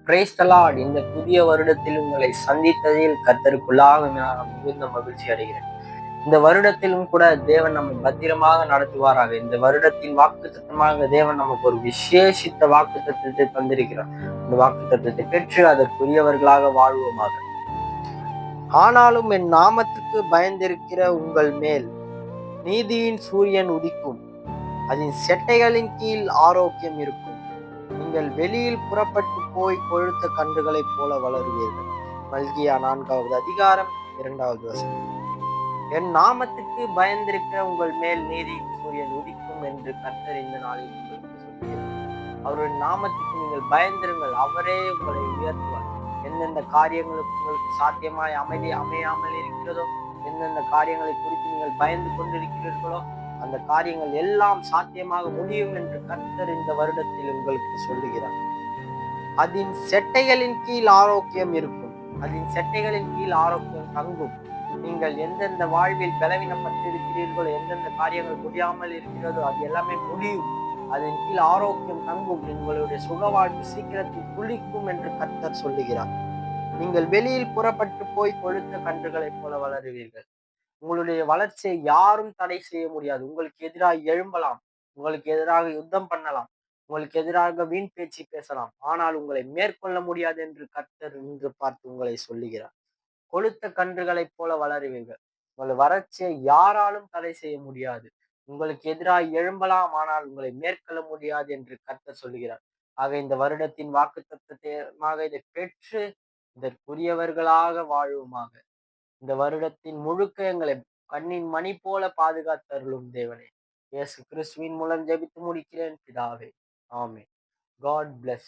Praise the Lord. இந்த புதிய வருடத்தில் உங்களை சந்தித்ததில் கர்த்தருக்குள்ளாக நான் மிகுந்த மகிழ்ச்சி அடைகிறேன். இந்த வருடத்திலும் கூட தேவன் நம்மை பத்திரமாக நடத்துவாராக. இந்த வருடத்தின் வாக்குத்தத்தமாக தேவன் நமக்கு ஒரு விசேஷித்த வாக்குத்தத்தத்தை தந்திருக்கிறார். இந்த வாக்குத்தத்தத்தை பெற்று அதற்குரியவர்களாக வாழ்வோமாக. ஆனாலும் என் நாமத்துக்கு பயந்திருக்கிற உங்கள் மேல் நீதியின் சூரியன் உதிக்கும், அதன் செட்டைகளின் கீழ் ஆரோக்கியம் இருக்கும். நீங்கள் வெளியில் புறப்பட்டு போய் கொழுத்த கன்றுகளைப் போல வளருவீர்கள். மல்கியா 4வது அதிகாரம் 2வது வசனம். என் நாமத்துக்கு பயந்திருக்கிற உங்கள் மேல் நீதியின் சூரியன் உதிக்கும் என்று கர்த்தர் இந்த நாளில் உங்களுக்கு சொல்கிறார். அவருடைய நாமத்துக்கு நீங்கள் பயந்திருங்கள், அவரே உங்களை உயர்த்துவார். எந்தெந்த காரியங்களுக்கு உங்களுக்கு சாத்தியமாய் அமையாமல் இருக்கிறதோ, எந்தெந்த காரியங்களை குறித்து நீங்கள் பயந்து கொண்டிருக்கிறீர்களோ, அந்த காரியங்கள் எல்லாம் சாத்தியமாக முடியும் என்று கர்த்தர் இந்த வருடத்தில் உங்களுக்கு சொல்லுகிறார். அதன் செட்டைகளின் கீழ் ஆரோக்கியம் இருக்கும், அதன் செட்டைகளின் கீழ் ஆரோக்கியம் தங்கும். நீங்கள் எந்தெந்த வாழ்வில் பலவீனப்பட்டிருக்கிறீர்களோ, எந்தெந்த காரியங்கள் முடியாமல் இருக்கிறதோ, அது எல்லாமே முடியும். அதன் கீழ் ஆரோக்கியம் தங்கும். உங்களுடைய சுக வாழ்வு சீக்கிரத்தில் துளிக்கும் என்று கர்த்தர் சொல்லுகிறார். நீங்கள் வெளியில் புறப்பட்டு போய் கொழுத்த கன்றுகளைப் போல வளருவீர்கள். உங்களுடைய வளர்ச்சியை யாரும் தடை செய்ய முடியாது. உங்களுக்கு எதிராக எழும்பலாம், உங்களுக்கு எதிராக யுத்தம் பண்ணலாம், உங்களுக்கு எதிராக வீண் பேச்சு பேசலாம், ஆனால் உங்களை மேற்கொள்ள முடியாது என்று கர்த்தர் இன்று பார்த்து உங்களை சொல்லுகிறார். கொழுத்த கன்றுகளைப் போல வளருவீர்கள். உங்கள் வளர்ச்சியை யாராலும் தடை செய்ய முடியாது. உங்களுக்கு எதிராக எழும்பலாம், ஆனால் உங்களை மேற்கொள்ள முடியாது என்று கர்த்தர் சொல்லுகிறார். ஆக இந்த வருடத்தின் வாக்குத்தத்தமாக இதை பெற்று இதற்குரியவர்களாக வாழ்வுமாக. இந்த வருடத்தின் முழுக்க எங்களை கண்ணின் மணி போல பாதுகாத்தருளும் தேவனே. இயேசு கிறிஸ்துவின் மூலம் ஜெபித்து முடிக்கிறேன் பிதாவே. ஆமென். God bless.